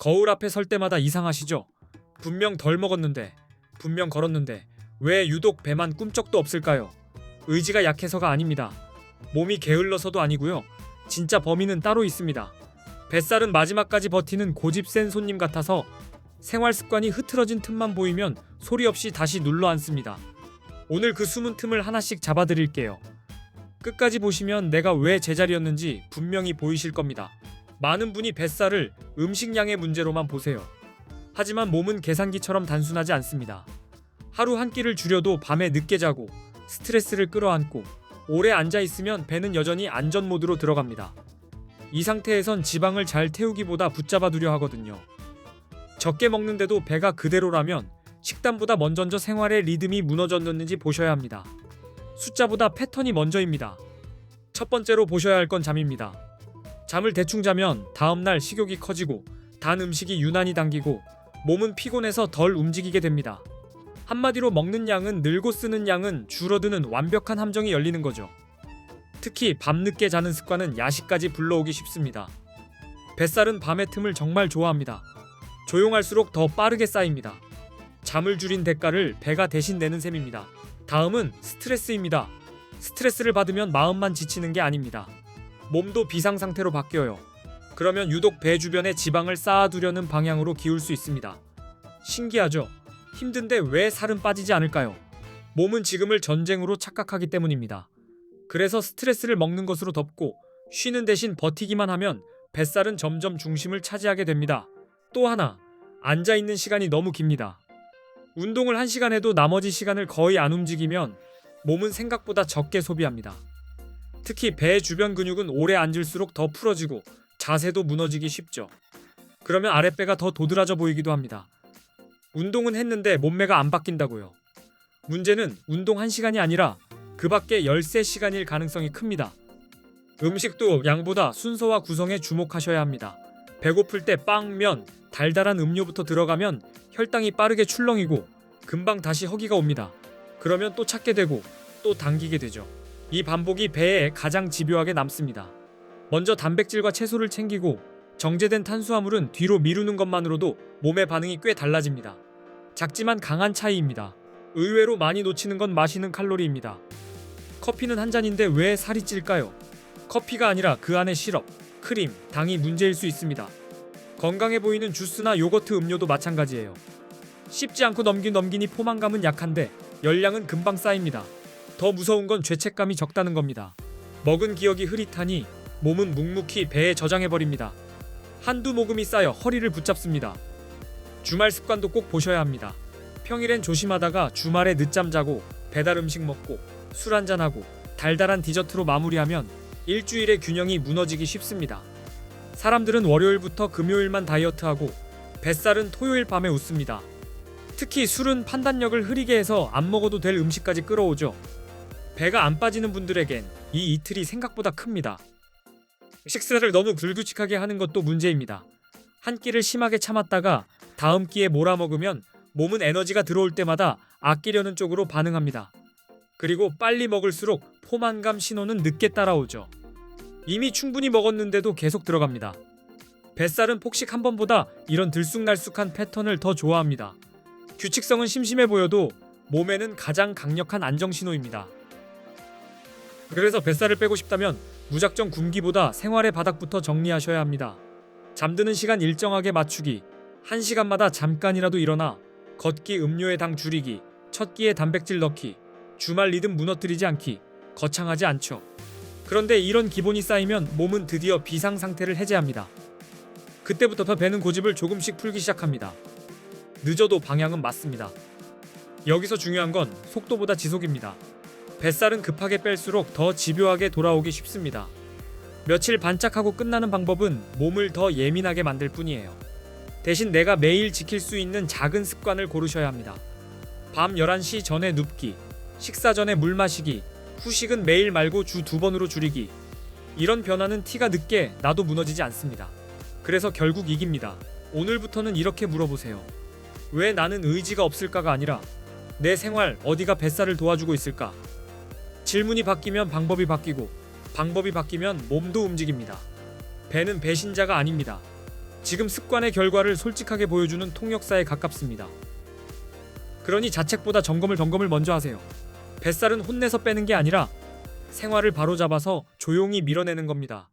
거울 앞에 설 때마다 이상하시죠? 분명 덜 먹었는데, 분명 걸었는데 왜 유독 배만 꿈쩍도 없을까요? 의지가 약해서가 아닙니다. 몸이 게을러서도 아니고요. 진짜 범인은 따로 있습니다. 뱃살은 마지막까지 버티는 고집 센 손님 같아서 생활 습관이 흐트러진 틈만 보이면 소리 없이 다시 눌러 앉습니다. 오늘 그 숨은 틈을 하나씩 잡아드릴게요. 끝까지 보시면 내가 왜 제자리였는지 분명히 보이실 겁니다. 많은 분이 뱃살을 음식량의 문제로만 보세요. 하지만 몸은 계산기처럼 단순하지 않습니다. 하루 한 끼를 줄여도 밤에 늦게 자고 스트레스를 끌어안고 오래 앉아있으면 배는 여전히 안전 모드로 들어갑니다. 이 상태에선 지방을 잘 태우기보다 붙잡아 두려 하거든요. 적게 먹는데도 배가 그대로라면 식단보다 먼저 생활의 리듬이 무너졌는지 보셔야 합니다. 숫자보다 패턴이 먼저입니다. 첫 번째로 보셔야 할 건 잠입니다. 잠을 대충 자면 다음날 식욕이 커지고 단 음식이 유난히 당기고 몸은 피곤해서 덜 움직이게 됩니다. 한마디로 먹는 양은 늘고 쓰는 양은 줄어드는 완벽한 함정이 열리는 거죠. 특히 밤늦게 자는 습관은 야식까지 불러오기 쉽습니다. 뱃살은 밤의 틈을 정말 좋아합니다. 조용할수록 더 빠르게 쌓입니다. 잠을 줄인 대가를 배가 대신 내는 셈입니다. 다음은 스트레스입니다. 스트레스를 받으면 마음만 지치는 게 아닙니다. 몸도 비상 상태로 바뀌어요. 그러면 유독 배 주변에 지방을 쌓아두려는 방향으로 기울 수 있습니다. 신기하죠? 힘든데 왜 살은 빠지지 않을까요? 몸은 지금을 전쟁으로 착각하기 때문입니다. 그래서 스트레스를 먹는 것으로 덮고 쉬는 대신 버티기만 하면 뱃살은 점점 중심을 차지하게 됩니다. 또 하나, 앉아있는 시간이 너무 깁니다. 운동을 1시간 해도 나머지 시간을 거의 안 움직이면 몸은 생각보다 적게 소비합니다. 특히 배 주변 근육은 오래 앉을수록 더 풀어지고 자세도 무너지기 쉽죠. 그러면 아랫배가 더 도드라져 보이기도 합니다. 운동은 했는데 몸매가 안 바뀐다고요. 문제는 운동 1시간이 아니라 그 밖에 13시간일 가능성이 큽니다. 음식도 양보다 순서와 구성에 주목하셔야 합니다. 배고플 때 빵, 면, 달달한 음료부터 들어가면 혈당이 빠르게 출렁이고 금방 다시 허기가 옵니다. 그러면 또 찾게 되고 또 당기게 되죠. 이 반복이 배에 가장 집요하게 남습니다. 먼저 단백질과 채소를 챙기고 정제된 탄수화물은 뒤로 미루는 것만으로도 몸의 반응이 꽤 달라집니다. 작지만 강한 차이입니다. 의외로 많이 놓치는 건 마시는 칼로리입니다. 커피는 한 잔인데 왜 살이 찔까요? 커피가 아니라 그 안에 시럽, 크림, 당이 문제일 수 있습니다. 건강해 보이는 주스나 요거트 음료도 마찬가지예요. 씹지 않고 넘기니 포만감은 약한데 열량은 금방 쌓입니다. 더 무서운 건 죄책감이 적다는 겁니다. 먹은 기억이 흐릿하니 몸은 묵묵히 배에 저장해버립니다. 한두 모금이 쌓여 허리를 붙잡습니다. 주말 습관도 꼭 보셔야 합니다. 평일엔 조심하다가 주말에 늦잠 자고 배달 음식 먹고 술 한잔하고 달달한 디저트로 마무리하면 일주일의 균형이 무너지기 쉽습니다. 사람들은 월요일부터 금요일만 다이어트하고 뱃살은 토요일 밤에 웃습니다. 특히 술은 판단력을 흐리게 해서 안 먹어도 될 음식까지 끌어오죠. 배가 안 빠지는 분들에겐 이 이틀이 생각보다 큽니다. 식사를 너무 불규칙하게 하는 것도 문제입니다. 한 끼를 심하게 참았다가 다음 끼에 몰아먹으면 몸은 에너지가 들어올 때마다 아끼려는 쪽으로 반응합니다. 그리고 빨리 먹을수록 포만감 신호는 늦게 따라오죠. 이미 충분히 먹었는데도 계속 들어갑니다. 뱃살은 폭식 한 번보다 이런 들쑥날쑥한 패턴을 더 좋아합니다. 규칙성은 심심해 보여도 몸에는 가장 강력한 안정신호입니다. 그래서 뱃살을 빼고 싶다면 무작정 굶기보다 생활의 바닥부터 정리하셔야 합니다. 잠드는 시간 일정하게 맞추기, 1시간마다 잠깐이라도 일어나 걷기, 음료의 당 줄이기, 첫 끼에 단백질 넣기, 주말 리듬 무너뜨리지 않기, 거창하지 않죠. 그런데 이런 기본이 쌓이면 몸은 드디어 비상 상태를 해제합니다. 그때부터 더 배는 고집을 조금씩 풀기 시작합니다. 늦어도 방향은 맞습니다. 여기서 중요한 건 속도보다 지속입니다. 뱃살은 급하게 뺄수록 더 집요하게 돌아오기 쉽습니다. 며칠 반짝하고 끝나는 방법은 몸을 더 예민하게 만들 뿐이에요. 대신 내가 매일 지킬 수 있는 작은 습관을 고르셔야 합니다. 밤 11시 전에 눕기, 식사 전에 물 마시기, 후식은 매일 말고 주 2번으로 줄이기. 이런 변화는 티가 늦게 나도 무너지지 않습니다. 그래서 결국 이깁니다. 오늘부터는 이렇게 물어보세요. 왜 나는 의지가 없을까가 아니라 내 생활 어디가 뱃살을 도와주고 있을까? 질문이 바뀌면 방법이 바뀌고 방법이 바뀌면 몸도 움직입니다. 배는 배신자가 아닙니다. 지금 습관의 결과를 솔직하게 보여주는 통역사에 가깝습니다. 그러니 자책보다 점검을 먼저 하세요. 뱃살은 혼내서 빼는 게 아니라 생활을 바로잡아서 조용히 밀어내는 겁니다.